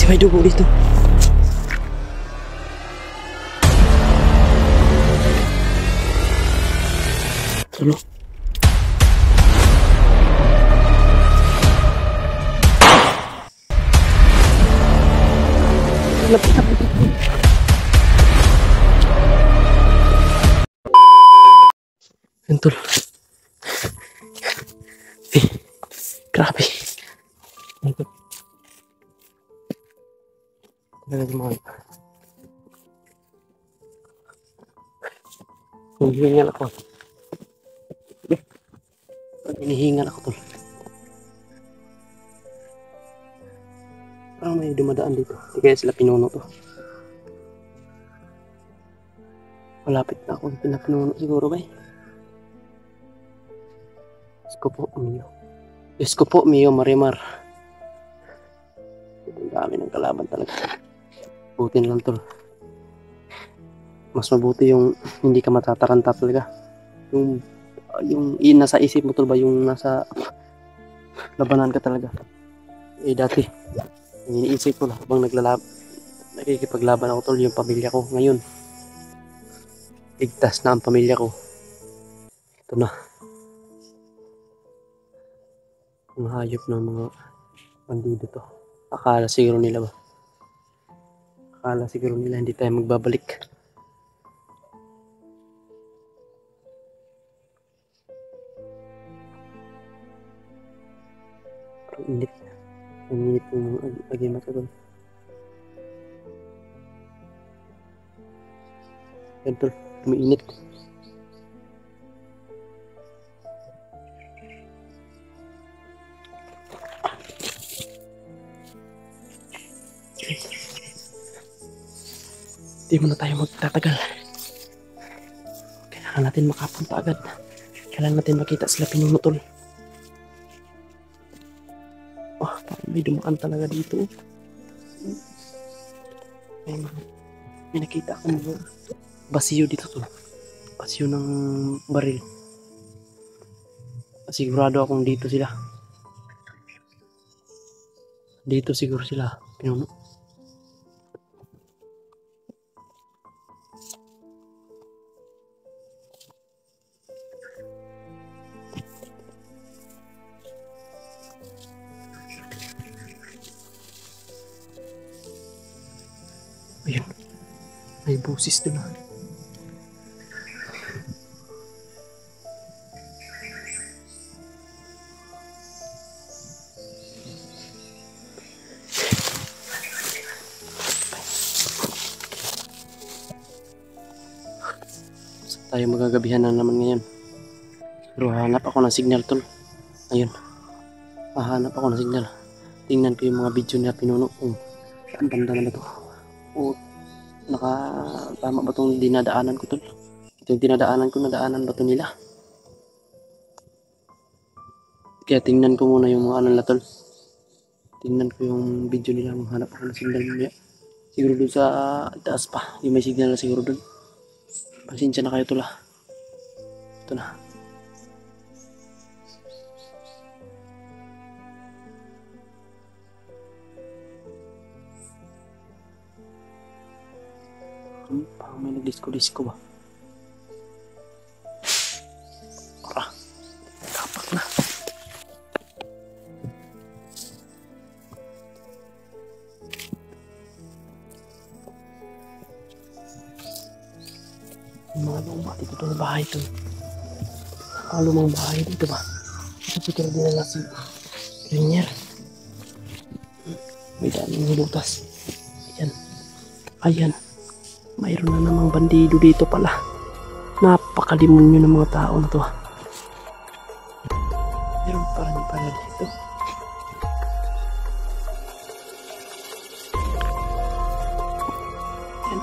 Kasi may dugo dito. Tulo. Lapit. Tol. Grabe. Talaga mga hinihingal ako. Hinihingal ako, tol. Parang may dumadaan dito. Hindi kaya sila pinuno to. Malapit na ako pinapinuno siguro ba eh. Esko po, Mio Marimar. Ang dami ng kalaban talaga. Butin lang tol. Mas mabuti yung hindi ka matataranta talaga. Yung nasa isip mo tol ba, yung nasa labanan ka talaga. Eh dati, iniisip ko na habang nakikipaglaban ako tol, yung pamilya ko. Ngayon, ligtas na ang pamilya ko. Ito na. Ang hayop ng mga bandido to. Akala siguro nila hindi tayo magbabalik. Ang init. Ang init ng mga agimat ko. Yan tol, umiinit. Hindi mo na tayo magtatagal. Kailangan natin makapunta agad. Kailangan natin makita sila pinunutol. Oh, parang may dumaan talaga dito. May nakita akong mga basiyo dito to. Basiyo ng baril. Sigurado akong dito sila. Dito siguro sila pinuno. Ayun, may busis doon. Saan tayo magagabihan na naman ngayon? Pero hahanap ako ng signal tol. Ayun, hahanap ako ng signal. Tingnan ko yung mga video na pinuno kung saan banda na ba ito. O tama ba itong dinadaanan ko tol? Itong dinadaanan ko, nadaanan ba ito nila? Kaya tingnan ko muna yung mga ano na tol. Tingnan ko yung video nila, maghanap ako ng signal nila. Siguro dun sa taas pa, yung may signal na siguro dun. Pasensya na kayo tol ah. Ito na. Parang may nag-disco ba? Ora, kapak na. Yung mga lumang dito na bahay ito. Mga lumang bahay dito ba? Napikir din nila si Rainier. May daming hulutas. Ayan. Ayan. Mayroon na namang bandido dito pala. Napakalimunyo ng mga tao na to. Mayroon pa rin pala dito. Yan.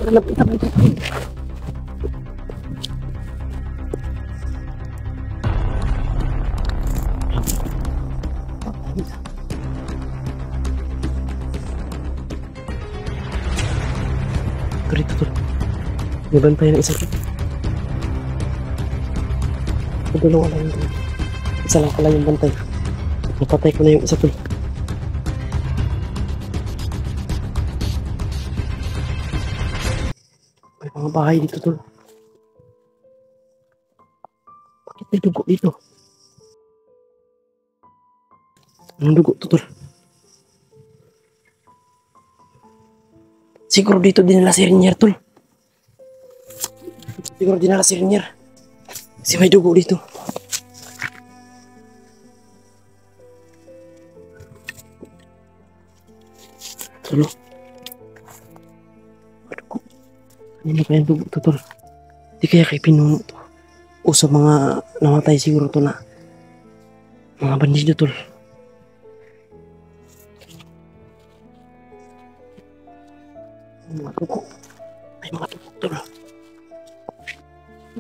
Lapit na dito. Dito, tol. May bantay ng isa. Dalawa lang yun. Isa lang pala yung bantay. Napatay ko na yung isa, tol. May mga bahay dito, tol. Bakit may dugo dito? Anong dugo to, tol? Siguro dito dinala si Renier, tol. Siguro dinala si Renier. Kasi may dugo dito. Tol. Dugo. Kanina pa yung dugo to, tol. Di kaya kay pinuno to. O sa mga namatay siguro to na mga bandido, tol. May mga dugo. May mga dugo, tol.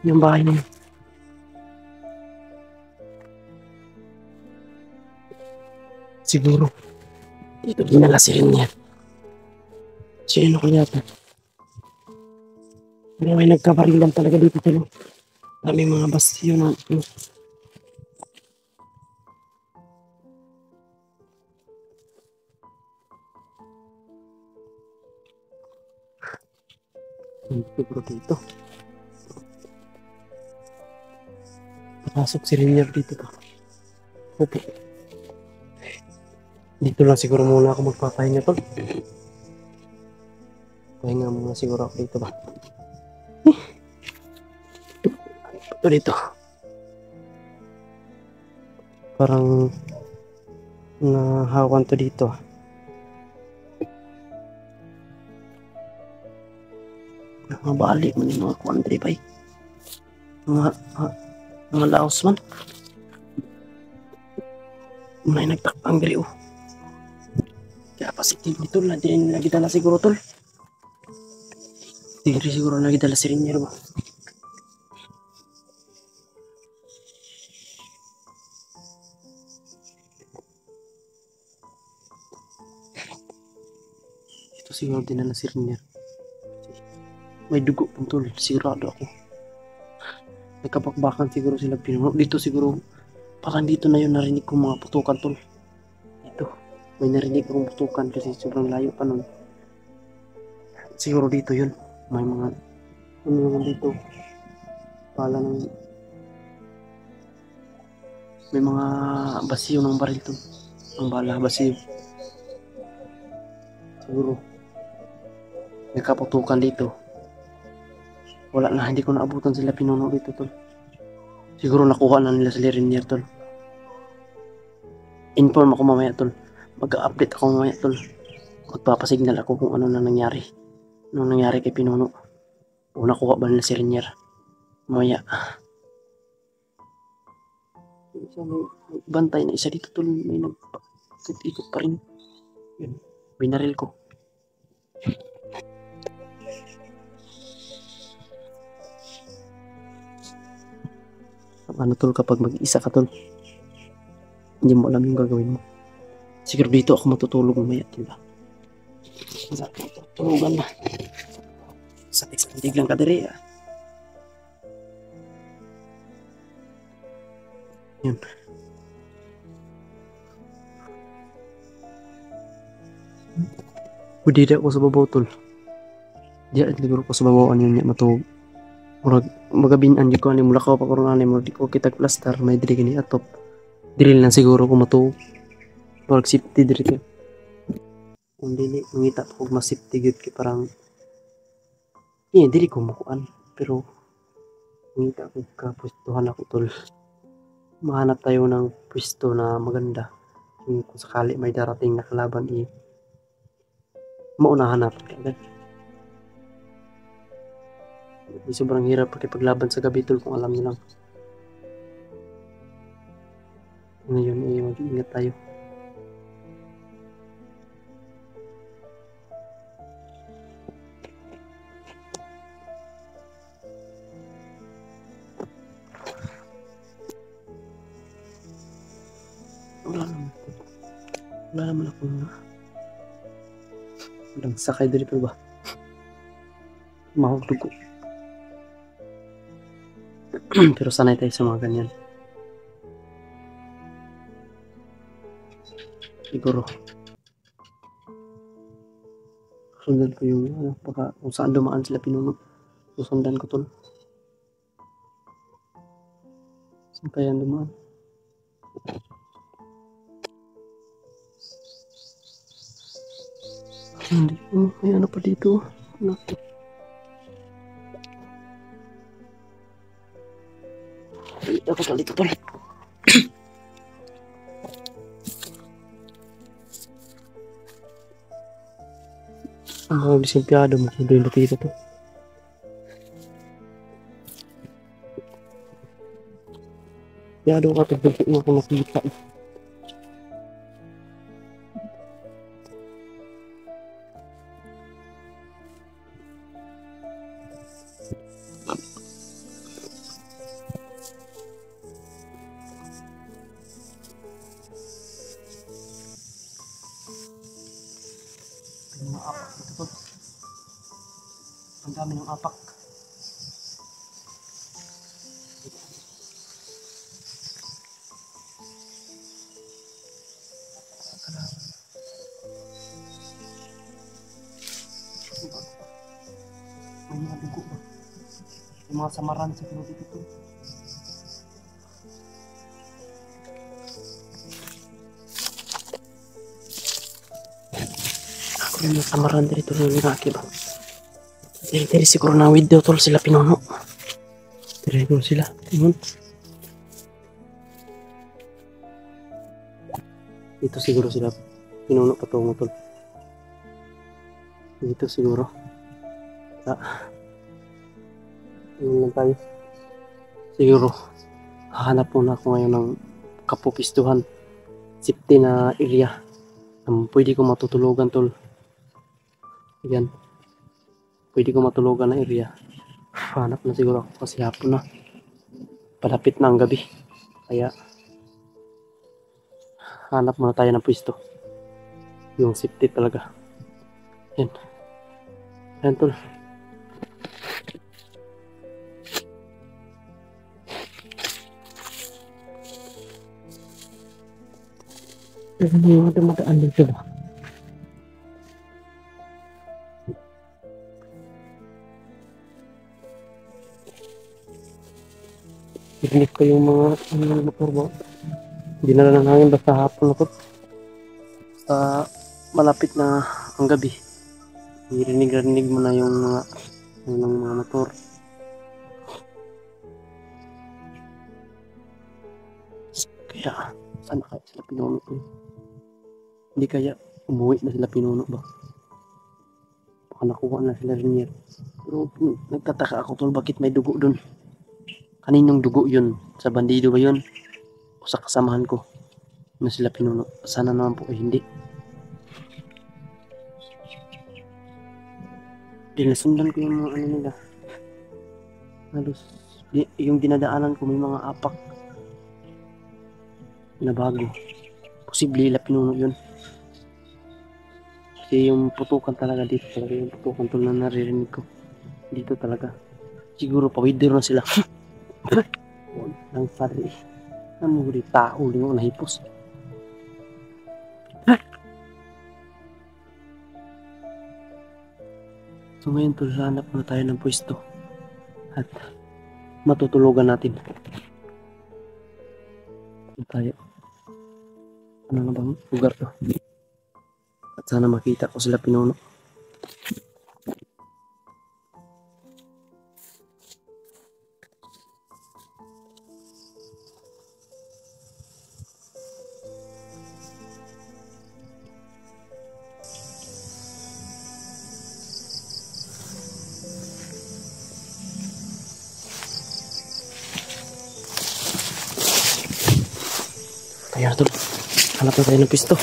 Yung bahay na yun. Siguro dito dinala si Renier. Sino kaya to? May nagkabarilan talaga dito, tol. May mga bastion na siguro dito. Pasok si Renier dito pa. Opo. Dito lang siguro muna ako magpapahinga, tol. Pahinga muna siguro ako dito ba. Ito dito. Parang nahawan to dito. Mga bali man yung mga country pa eh. Mga laos man. May nagtakpang diri oh. Kaya positive nito na din nagidala siguro, tol. Diri siguro nagidala si Renier ba. Ito siguro dinala si Renier. May dugo pun, tol. Sigurado ako. May kapakbakan siguro sila pinuno. Dito siguro, parang dito na yun narinig ko mga putukan, tol. Dito. May narinig kong putukan kasi sobrang layo pa nun. Siguro dito yun. May mga, ano naman dito. Pala ng, may mga basiyo ng baril, tol. Ang bala, basiyo. Siguro. May kaputukan dito. Wala na, hindi ko naabutan sila pinuno dito, tol. Siguro nakuha na nila sila Renier, tol. Inform ako mamaya, tol. Mag-update ako mamaya, tol. Magpapasignal ako kung ano na nangyari. Ano nangyari kay pinuno. O nakuha ba nila si Renier. Mamaya. May bantay na isa dito, tol. May nag-ikot pa rin. Yun. Binaril ko. Ano, tol, kapag mag-isa ka, tol, hindi mo alam yung gagawin mo. Siguro dito ako matutulog mamaya, tol. Sa tulugan na. Sa tindig lang ka diri, ah. Yun. Pwede ako sa babaw, tol. Di at liguro ko sa babawan yun niya matulog. Magabinan di ko ani mula ko pa karon ani mo di ko kita plaster may diri gini atop. Diri lang siguro ko matulog. Murag safety diri ko. Kung dili mangita ko mas safety gyud kay parang dili ko makuan pero mangita ko ka pwestuhan ako, tol. Mahanap tayo ng pwesto na maganda. Kung sakali may darating na kalaban maunahan natin. Sobrang hirap pakipaglaban sa gabi, tol, kung alam niyo lang. Ngayon mag-iingat tayo. Wala naman akong walang sakay dito ba? Mahog dugo. Pero sanay tayo sa mga ganyan. Siguro sundan ko yung baka kung saan dumaan sila pinuno. Susundan ko tol. Saan kaya dumaan? Hindi ko. May ano pa dito. Ano? Dito ako dito tol. Ang mga disimpyado mo kung doon dito to. Piyado ka ito. Hindi mo ako nakita. Mga apak dito tol. Ang dami ng apak. May mga dugo ba? May mga samaran sa pinto dito. Ako rin mga samaran dito ng nilaki ba? Tiri siguro na video tol sila pinuno. Tiri ko sila. Tingnan. Dito siguro sila pinuno patungo tol. Dito siguro. Yun lang tayo. Siguro hahanap muna ako ngayon ng kapupistuhan, safety na area. Pwede ko matutulugan tol. Yan. Pwede ko matulugan na area. Hanap na siguro ako kasi hapon na. Palapit na ang gabi. Kaya hanap muna tayo ng pwesto. Yung safety talaga. Yan. Yan tol. Ano yung dumadaan dito ba? Ignip ko yung mga motor ba? Hindi na lang hangin basta hapon ako. Basta malapit na ang gabi. Irinig-rinig mo na yung mga motor. Kaya saan kaya sila pinuno? Hindi kaya umuwi na sila pinuno ba? Baka nakuha na sila rin yan. Pero nagtataka ako tol, bakit may dugo dun? Kaninong dugo yun? Sa bandido ba yun? O sa kasamahan ko na sila pinuno? Sana naman po hindi. Dinasundan ko yung mga ano nila. Halos yung dinadaanan ko may mga apak na bago. Posible ila pinuno yun. Kasi yung putukan talaga dito talaga. Yung putukan tol na naririnig ko. Dito talaga. Siguro pawider na sila. Nang sari. Namuli tao yung nahipos. So ngayon tol, hanap na tayo ng pwesto. At matutulugan natin. Tayo. Ano na bang lugar to? At sana makita ko sila pinuno. Ayan tol, hanap na tayo ng pisto.